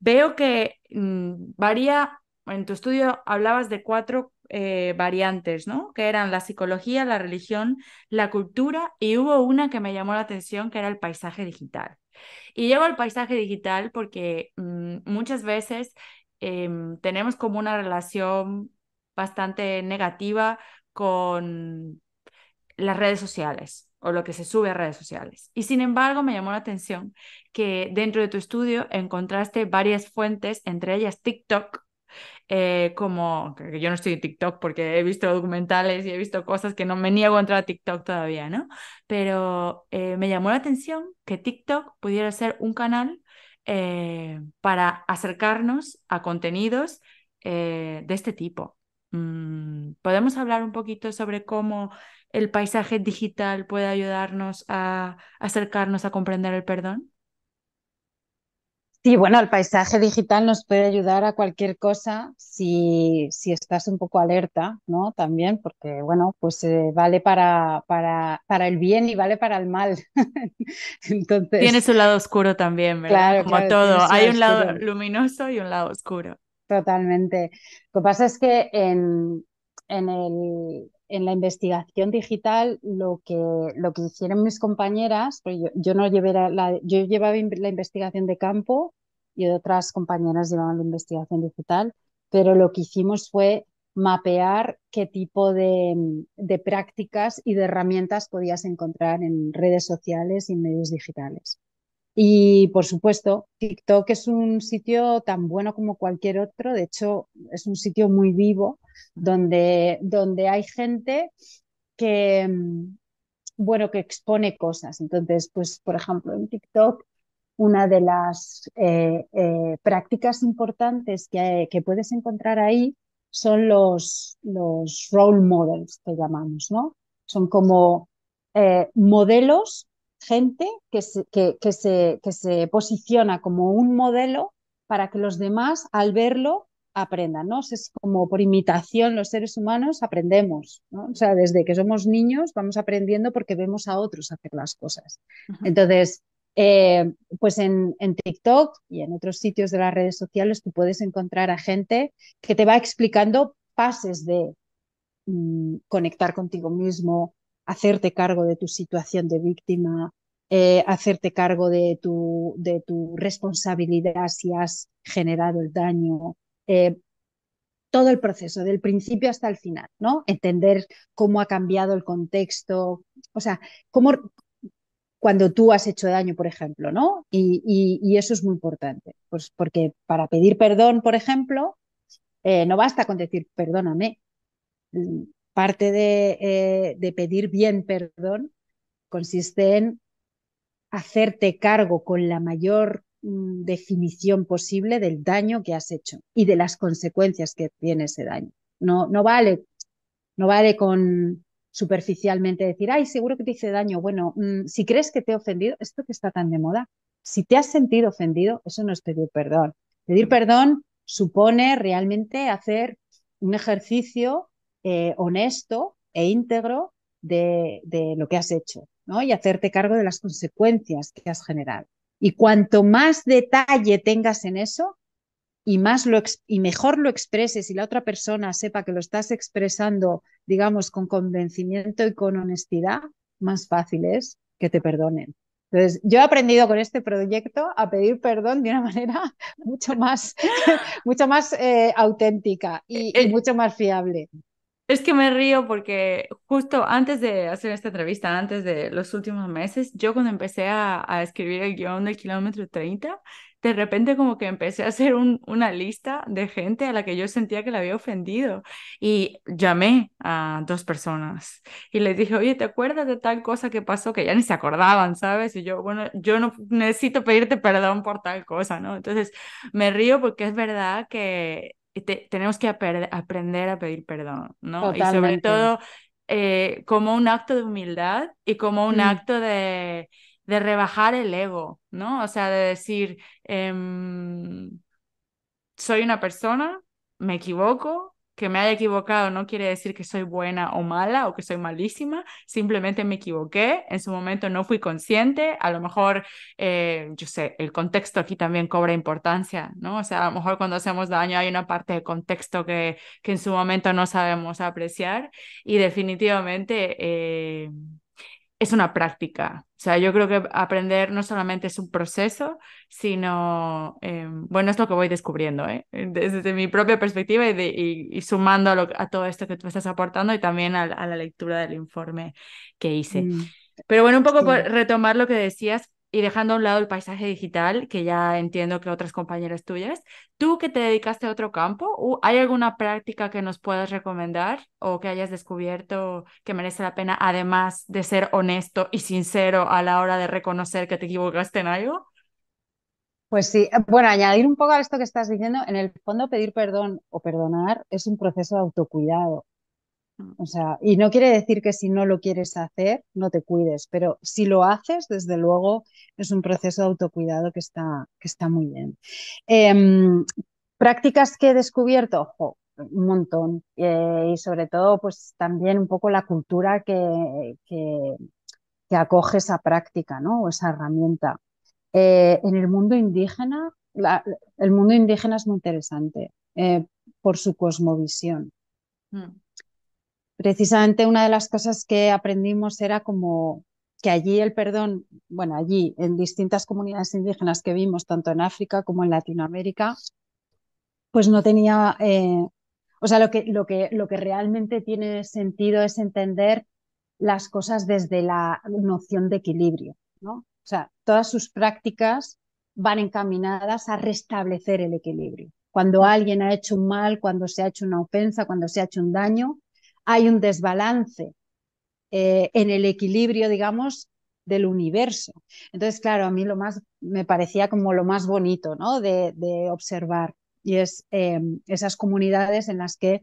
veo que varía, en tu estudio hablabas de cuatro variantes, ¿no? Que eran la psicología, la religión, la cultura y hubo una que me llamó la atención, que era el paisaje digital. Y llevo al paisaje digital porque muchas veces tenemos como una relación bastante negativa con las redes sociales o lo que se sube a redes sociales. Y sin embargo, me llamó la atención que dentro de tu estudio encontraste varias fuentes, entre ellas TikTok, como que yo no estoy en TikTok porque he visto documentales y he visto cosas que no me niego a entrar a TikTok todavía, ¿no? Pero me llamó la atención que TikTok pudiera ser un canal para acercarnos a contenidos de este tipo. ¿Podemos hablar un poquito sobre cómo el paisaje digital puede ayudarnos a acercarnos a comprender el perdón? Sí, bueno, el paisaje digital nos puede ayudar a cualquier cosa si estás un poco alerta, ¿no? También, porque, bueno, pues vale para el bien y vale para el mal. Tiene Entonces, su lado oscuro también, ¿verdad? claro, Como claro, tiene todo, su hay lado un lado oscuro, luminoso y un lado oscuro. totalmente. Lo que pasa es que en la investigación digital lo que hicieron mis compañeras, pues yo no llevé yo llevaba la investigación de campo y otras compañeras llevaban la investigación digital, pero lo que hicimos fue mapear qué tipo de prácticas y de herramientas podías encontrar en redes sociales y medios digitales. Y por supuesto, TikTok es un sitio tan bueno como cualquier otro. De hecho, es un sitio muy vivo donde hay gente que, bueno, que expone cosas. Entonces, pues, por ejemplo, en TikTok, una de las prácticas importantes que puedes encontrar ahí son los role models que llamamos, ¿no? Son como modelos, gente que se posiciona como un modelo para que los demás al verlo aprendan, ¿no? Es como por imitación los seres humanos aprendemos, ¿no? O sea, desde que somos niños vamos aprendiendo porque vemos a otros hacer las cosas. Ujú. Entonces, pues en TikTok y en otros sitios de las redes sociales tú puedes encontrar a gente que te va explicando pases de conectar contigo mismo, hacerte cargo de tu situación de víctima, hacerte cargo de tu responsabilidad si has generado el daño, todo el proceso, del principio hasta el final, ¿no? Entender cómo ha cambiado el contexto, o sea, cómo, cuando tú has hecho daño, por ejemplo, ¿no? Y eso es muy importante, pues porque para pedir perdón, por ejemplo, no basta con decir perdóname. Parte de pedir bien perdón consiste en hacerte cargo con la mayor definición posible del daño que has hecho y de las consecuencias que tiene ese daño. No vale con superficialmente decir, ay, seguro que te hice daño. Bueno, si crees que te he ofendido, esto que está tan de moda, si te has sentido ofendido, eso no es pedir perdón. Pedir perdón supone realmente hacer un ejercicio honesto e íntegro de lo que has hecho, ¿no? Y hacerte cargo de las consecuencias que has generado. Y cuanto más detalle tengas en eso, y mejor lo expreses y la otra persona sepa que lo estás expresando, digamos, con convencimiento y con honestidad, más fácil es que te perdonen. Entonces, yo he aprendido con este proyecto a pedir perdón de una manera mucho más auténtica y Eh, mucho más fiable. Es que me río porque justo antes de hacer esta entrevista, antes de los últimos meses, yo cuando empecé a escribir el guión del kilómetro 30 de repente como que empecé a hacer una lista de gente a la que yo sentía que la había ofendido y llamé a dos personas y les dije, oye, ¿te acuerdas de tal cosa que pasó? Que ya ni se acordaban, ¿sabes? Y yo, bueno, yo no necesito pedirte perdón por tal cosa, ¿no? Entonces me río porque es verdad que tenemos que aprender a pedir perdón, ¿no? Y sobre Totalmente. todo como un acto de humildad y como un Mm, acto de rebajar el ego, ¿no? O sea, de decir, soy una persona, me equivoco, que me haya equivocado no quiere decir que soy buena o mala o que soy malísima, simplemente me equivoqué, en su momento no fui consciente, a lo mejor, yo sé, el contexto aquí también cobra importancia, ¿no? O sea, a lo mejor cuando hacemos daño hay una parte de contexto que en su momento no sabemos apreciar y definitivamente es una práctica. O sea, yo creo que aprender no solamente es un proceso, sino, bueno, es lo que voy descubriendo, ¿eh? Desde mi propia perspectiva y sumando a todo esto que tú estás aportando y también a la lectura del informe que hice. mm, Pero bueno, un poco por sí. retomar lo que decías y dejando a un lado el paisaje digital, que ya entiendo que otras compañeras tuyas, tú que te dedicaste a otro campo, ¿hay alguna práctica que nos puedas recomendar o que hayas descubierto que merece la pena, además de ser honesto y sincero a la hora de reconocer que te equivocaste en algo? Pues sí, bueno, añadir un poco a esto que estás diciendo, en el fondo pedir perdón o perdonar es un proceso de autocuidado. Mm, O sea, y no quiere decir que si no lo quieres hacer, no te cuides, pero si lo haces, desde luego, es un proceso de autocuidado que está muy bien. Em, prácticas que he descubierto, ojo, un montón, y sobre todo, pues también un poco la cultura que acoge esa práctica, ¿no? O esa herramienta. En el mundo indígena, el mundo indígena es muy interesante por su cosmovisión. mm, Precisamente una de las cosas que aprendimos era como que allí el perdón, bueno, allí en distintas comunidades indígenas que vimos, tanto en África como en Latinoamérica, pues no tenía, o sea, lo que realmente tiene sentido es entender las cosas desde la noción de equilibrio, ¿no? O sea, todas sus prácticas van encaminadas a restablecer el equilibrio. Cuando mm, alguien ha hecho un mal, cuando se ha hecho una ofensa, cuando se ha hecho un daño, hay un desbalance en el equilibrio, digamos, del universo. Entonces, claro, a mí lo más me parecía como lo más bonito, ¿no? De observar. Y es esas comunidades en las que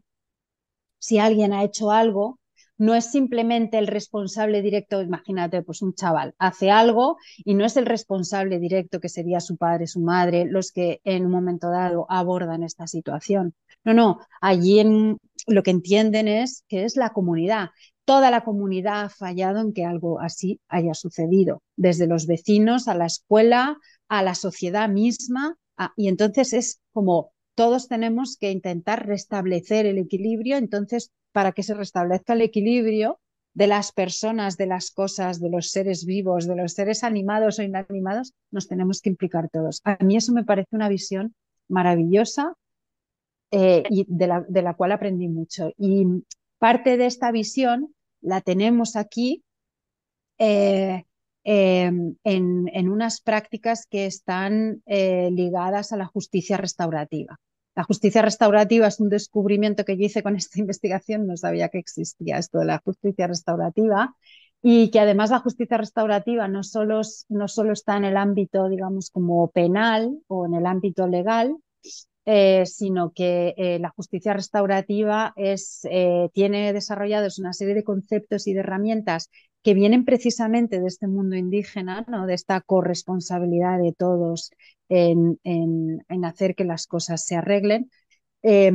si alguien ha hecho algo, no es simplemente el responsable directo, imagínate, pues un chaval hace algo y no es el responsable directo que sería su padre, su madre, los que en un momento dado abordan esta situación. No, no, allí lo que entienden es que es la comunidad. Toda la comunidad ha fallado en que algo así haya sucedido, desde los vecinos a la escuela, a la sociedad misma, y entonces es como todos tenemos que intentar restablecer el equilibrio. Entonces, para que se restablezca el equilibrio de las personas, de las cosas, de los seres vivos, de los seres animados o inanimados, nos tenemos que implicar todos. A mí eso me parece una visión maravillosa y de la cual aprendí mucho. Y parte de esta visión la tenemos aquí eh, en unas prácticas que están ligadas a la justicia restaurativa. La justicia restaurativa es un descubrimiento que yo hice con esta investigación, no sabía que existía esto de la justicia restaurativa, y que además la justicia restaurativa no solo está en el ámbito, digamos, como penal o en el ámbito legal, sino que la justicia restaurativa tiene desarrollados una serie de conceptos y de herramientas que vienen precisamente de este mundo indígena, ¿no? De esta corresponsabilidad de todos en hacer que las cosas se arreglen. Eh,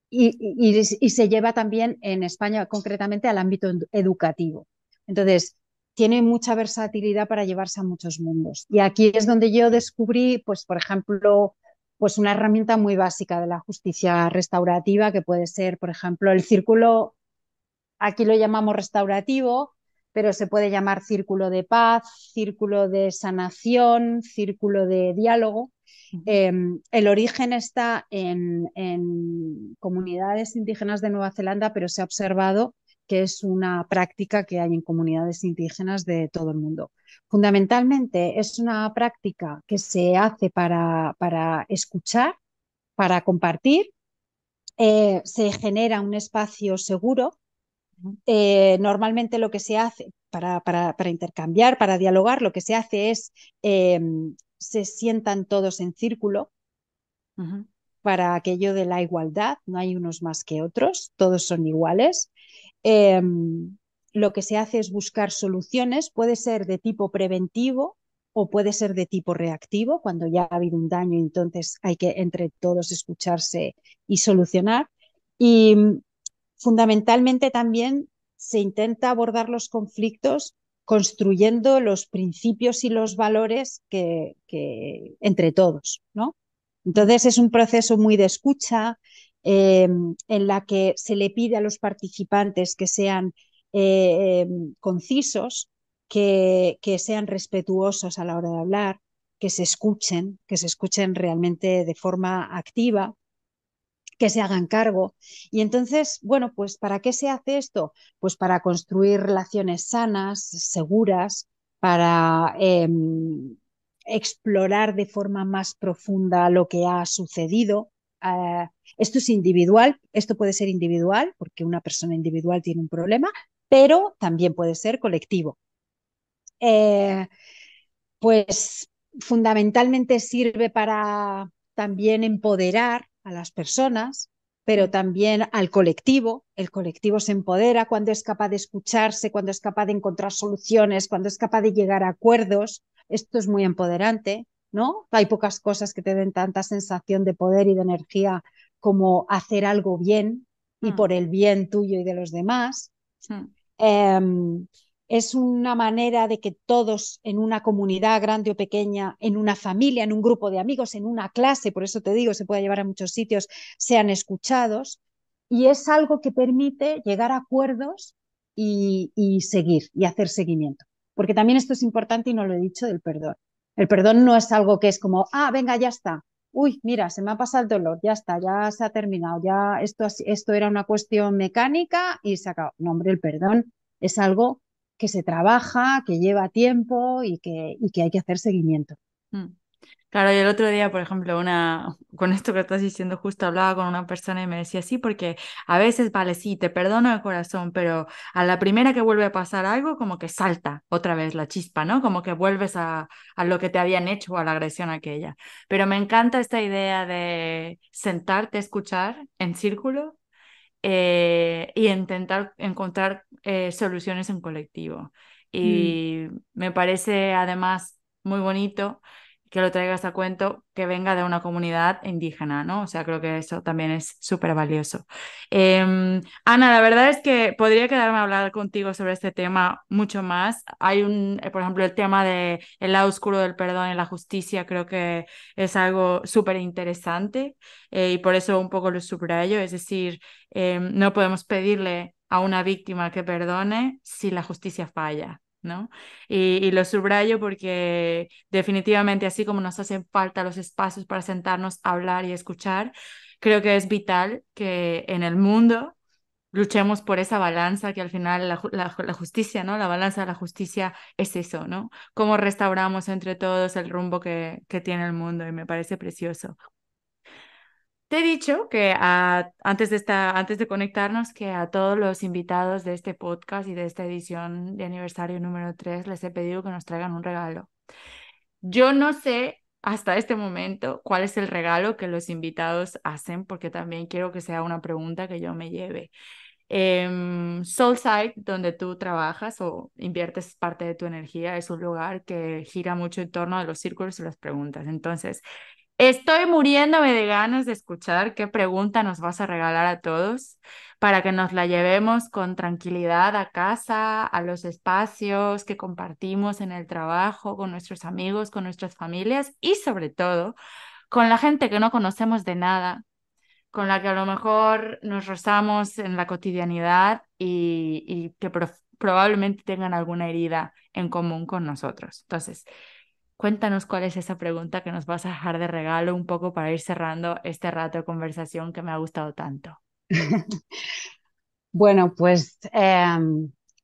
y se lleva también en España concretamente al ámbito educativo. Entonces, tiene mucha versatilidad para llevarse a muchos mundos. Y aquí es donde yo descubrí, pues, por ejemplo, pues una herramienta muy básica de la justicia restaurativa, que puede ser, por ejemplo, el círculo, aquí lo llamamos restaurativo, pero se puede llamar círculo de paz, círculo de sanación, círculo de diálogo. ujú, El origen está en comunidades indígenas de Nueva Zelanda, pero se ha observado que es una práctica que hay en comunidades indígenas de todo el mundo. Fundamentalmente es una práctica que se hace para escuchar, para compartir. Se genera un espacio seguro. Normalmente lo que se hace para intercambiar, para dialogar, lo que se hace es eh, se sientan todos en círculo Ujú, para aquello de la igualdad, no hay unos más que otros, todos son iguales. Eh, lo que se hace es buscar soluciones, puede ser de tipo preventivo o puede ser de tipo reactivo, cuando ya ha habido un daño, entonces hay que entre todos escucharse y solucionar. Y fundamentalmente también se intenta abordar los conflictos construyendo los principios y los valores entre todos, ¿no? ujú, Entonces es un proceso muy de escucha en la que se le pide a los participantes que sean eh, concisos, que sean respetuosos a la hora de hablar, que se escuchen realmente de forma activa, que se hagan cargo. Y entonces, bueno, pues ¿para qué se hace esto? Pues para construir relaciones sanas, seguras, para explorar de forma más profunda lo que ha sucedido. Uh, esto es individual, esto puede ser individual, porque una persona individual tiene un problema, pero también puede ser colectivo. Eh, pues fundamentalmente sirve para también empoderar a las personas, pero mm, también al colectivo. El colectivo se empodera cuando es capaz de escucharse, cuando es capaz de encontrar soluciones, cuando es capaz de llegar a acuerdos. Esto es muy empoderante, ¿no? Hay pocas cosas que te den tanta sensación de poder y de energía como hacer algo bien y mm, por el bien tuyo y de los demás. mm. Eh, es una manera de que todos en una comunidad grande o pequeña, en una familia, en un grupo de amigos, en una clase, por eso te digo, se puede llevar a muchos sitios, sean escuchados. Y es algo que permite llegar a acuerdos y seguir y hacer seguimiento. Porque también esto es importante y no lo he dicho del perdón. El perdón no es algo que es como, ah, venga, ya está. Uy, mira, se me ha pasado el dolor, ya está, ya se ha terminado, ya esto era una cuestión mecánica y se acabó. No, hombre, el perdón es algo que se trabaja, que lleva tiempo y que hay que hacer seguimiento. Mm. Claro, y el otro día, por ejemplo, con esto que estás diciendo, justo hablaba con una persona y me decía, sí, porque a veces, vale, sí, te perdono de corazón, pero a la primera que vuelve a pasar algo, como que salta otra vez la chispa, ¿no? Como que vuelves a lo que te habían hecho o a la agresión aquella. Pero me encanta esta idea de sentarte a escuchar en círculo y intentar encontrar soluciones en colectivo. Mm, Y me parece además muy bonito que lo traigas a cuento que venga de una comunidad indígena, ¿no? O sea, creo que eso también es súper valioso. Ana, la verdad es que podría quedarme a hablar contigo sobre este tema mucho más. Hay por ejemplo, el tema de el lado oscuro del perdón y la justicia, creo que es algo súper interesante y por eso un poco lo subrayo, es decir, no podemos pedirle a una víctima que perdone si la justicia falla, ¿no? Y lo subrayo porque definitivamente, así como nos hacen falta los espacios para sentarnos a hablar y escuchar, creo que es vital que en el mundo luchemos por esa balanza que al final la justicia, ¿no? La balanza de la justicia es eso, ¿no? Cómo restauramos entre todos el rumbo que tiene el mundo y me parece precioso. Te he dicho que antes de conectarnos, que a todos los invitados de este podcast y de esta edición de aniversario número 3 les he pedido que nos traigan un regalo. Yo no sé hasta este momento cuál es el regalo que los invitados hacen, porque también quiero que sea una pregunta que yo me lleve. Soulside, donde tú trabajas o inviertes parte de tu energía, es un lugar que gira mucho en torno a los círculos y las preguntas. Entonces, estoy muriéndome de ganas de escuchar qué pregunta nos vas a regalar a todos para que nos la llevemos con tranquilidad a casa, a los espacios que compartimos en el trabajo, con nuestros amigos, con nuestras familias y sobre todo con la gente que no conocemos de nada, con la que a lo mejor nos rozamos en la cotidianidad y que probablemente tengan alguna herida en común con nosotros. Entonces, cuéntanos cuál es esa pregunta que nos vas a dejar de regalo un poco para ir cerrando este rato de conversación que me ha gustado tanto. Bueno, pues la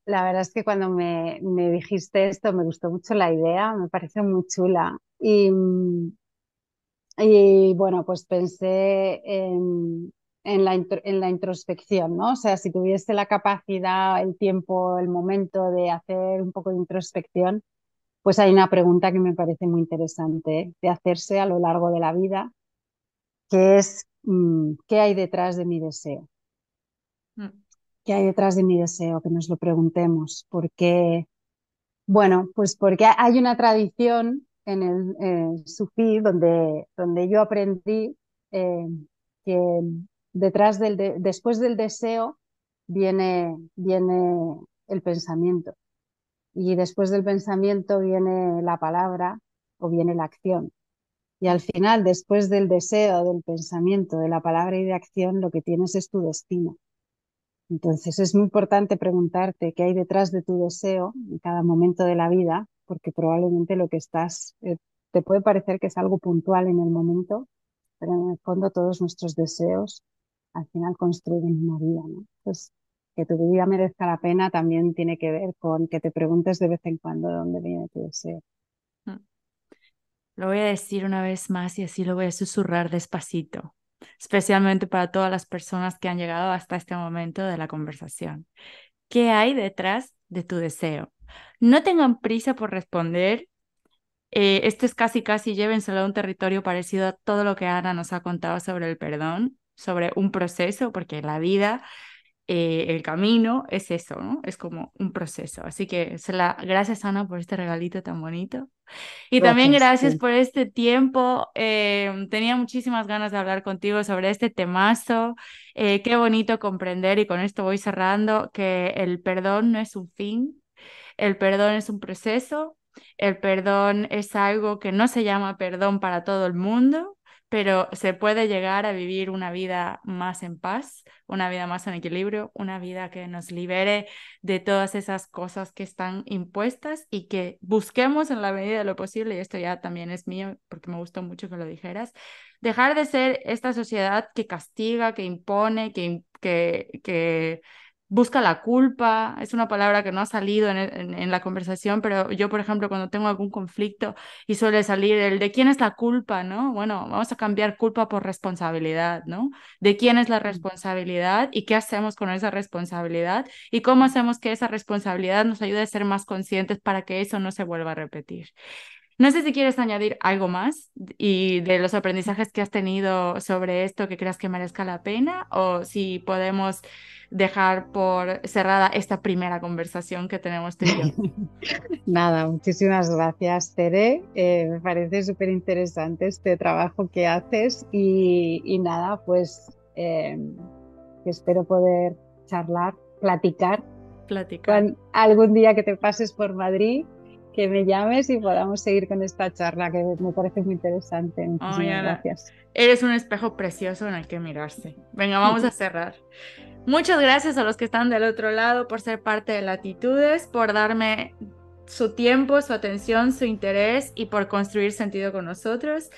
verdad es que cuando me dijiste esto me gustó mucho la idea, me parece muy chula. Y bueno, pues pensé en la introspección, ¿no? O sea, si tuviese la capacidad, el tiempo, el momento de hacer un poco de introspección, pues hay una pregunta que me parece muy interesante de hacerse a lo largo de la vida, que es, ¿qué hay detrás de mi deseo? Mm. ¿Qué hay detrás de mi deseo? Que nos lo preguntemos, porque, bueno, pues porque hay una tradición en el sufí donde yo aprendí eh, que después del deseo viene el pensamiento y después del pensamiento viene la palabra o viene la acción. Y al final, después del deseo, del pensamiento, de la palabra y de acción, lo que tienes es tu destino. Entonces es muy importante preguntarte qué hay detrás de tu deseo en cada momento de la vida, porque probablemente lo que te puede parecer que es algo puntual en el momento, pero en el fondo todos nuestros deseos al final construyen una vida, ¿no? Pues que tu vida merezca la pena también tiene que ver con que te preguntes de vez en cuando de dónde viene tu deseo. Mm. Lo voy a decir una vez más y así lo voy a susurrar despacito, especialmente para todas las personas que han llegado hasta este momento de la conversación. ¿Qué hay detrás de tu deseo? No tengan prisa por responder. Esto es casi, casi llévenselo a un territorio parecido a todo lo que Ana nos ha contado sobre el perdón, sobre un proceso, porque la vida, el camino es eso, ¿no? Es como un proceso. Así que gracias, Ana, por este regalito tan bonito. Y también Gracias. gracias Sí. por este tiempo. Tenía muchísimas ganas de hablar contigo sobre este temazo. Qué bonito comprender, y con esto voy cerrando, que el perdón no es un fin, el perdón es un proceso, el perdón es algo que no se llama perdón para todo el mundo, pero se puede llegar a vivir una vida más en paz, una vida más en equilibrio, una vida que nos libere de todas esas cosas que están impuestas y que busquemos en la medida de lo posible, y esto ya también es mío porque me gustó mucho que lo dijeras, dejar de ser esta sociedad que castiga, que impone, que busca la culpa. Es una palabra que no ha salido en la conversación, pero yo, por ejemplo, cuando tengo algún conflicto y suele salir el de quién es la culpa, ¿no? Bueno, vamos a cambiar culpa por responsabilidad, ¿no? ¿De quién es la responsabilidad y qué hacemos con esa responsabilidad y cómo hacemos que esa responsabilidad nos ayude a ser más conscientes para que eso no se vuelva a repetir? No sé si quieres añadir algo más y de los aprendizajes que has tenido sobre esto que creas que merezca la pena, o si podemos dejar por cerrada esta primera conversación que tenemos tú y yo. Nada, muchísimas gracias, Tere. Me parece súper interesante este trabajo que haces y nada, pues que espero poder charlar, platicar Platicar. algún día que te pases por Madrid, que me llames y podamos seguir con esta charla que me parece muy interesante. Ay, Muchísimas Ana, gracias. eres un espejo precioso en el que mirarse. Venga, vamos a cerrar. Muchas gracias a los que están del otro lado por ser parte de Latitudes, por darme su tiempo, su atención, su interés y por construir sentido con nosotros.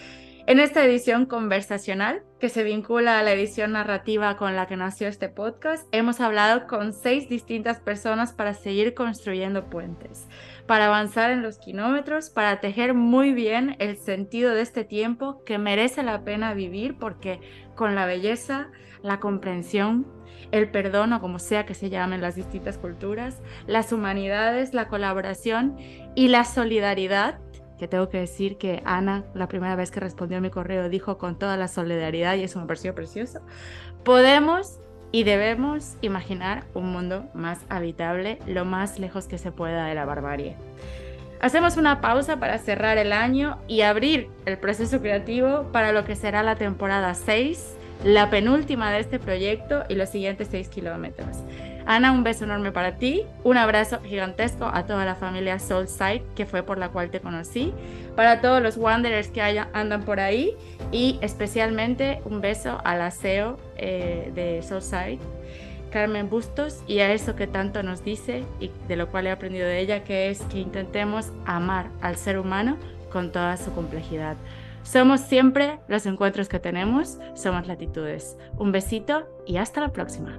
En esta edición conversacional, que se vincula a la edición narrativa con la que nació este podcast, hemos hablado con 6 distintas personas para seguir construyendo puentes, para avanzar en los kilómetros, para tejer muy bien el sentido de este tiempo que merece la pena vivir, porque con la belleza, la comprensión, el perdón, o como sea que se llamen las distintas culturas, las humanidades, la colaboración y la solidaridad, que tengo que decir que Ana, la primera vez que respondió a mi correo, dijo con toda la solidaridad, y eso me pareció precioso, podemos y debemos imaginar un mundo más habitable, lo más lejos que se pueda de la barbarie. Hacemos una pausa para cerrar el año y abrir el proceso creativo para lo que será la temporada 6, la penúltima de este proyecto y los siguientes 6 kilómetros. Ana, un beso enorme para ti, un abrazo gigantesco a toda la familia Soulside, que fue por la cual te conocí, para todos los Wanderers que andan por ahí, y especialmente un beso a la CEO de Soulside, Carmen Bustos, y a eso que tanto nos dice y de lo cual he aprendido de ella, que es que intentemos amar al ser humano con toda su complejidad. Somos siempre los encuentros que tenemos, somos Latitudes. Un besito y hasta la próxima.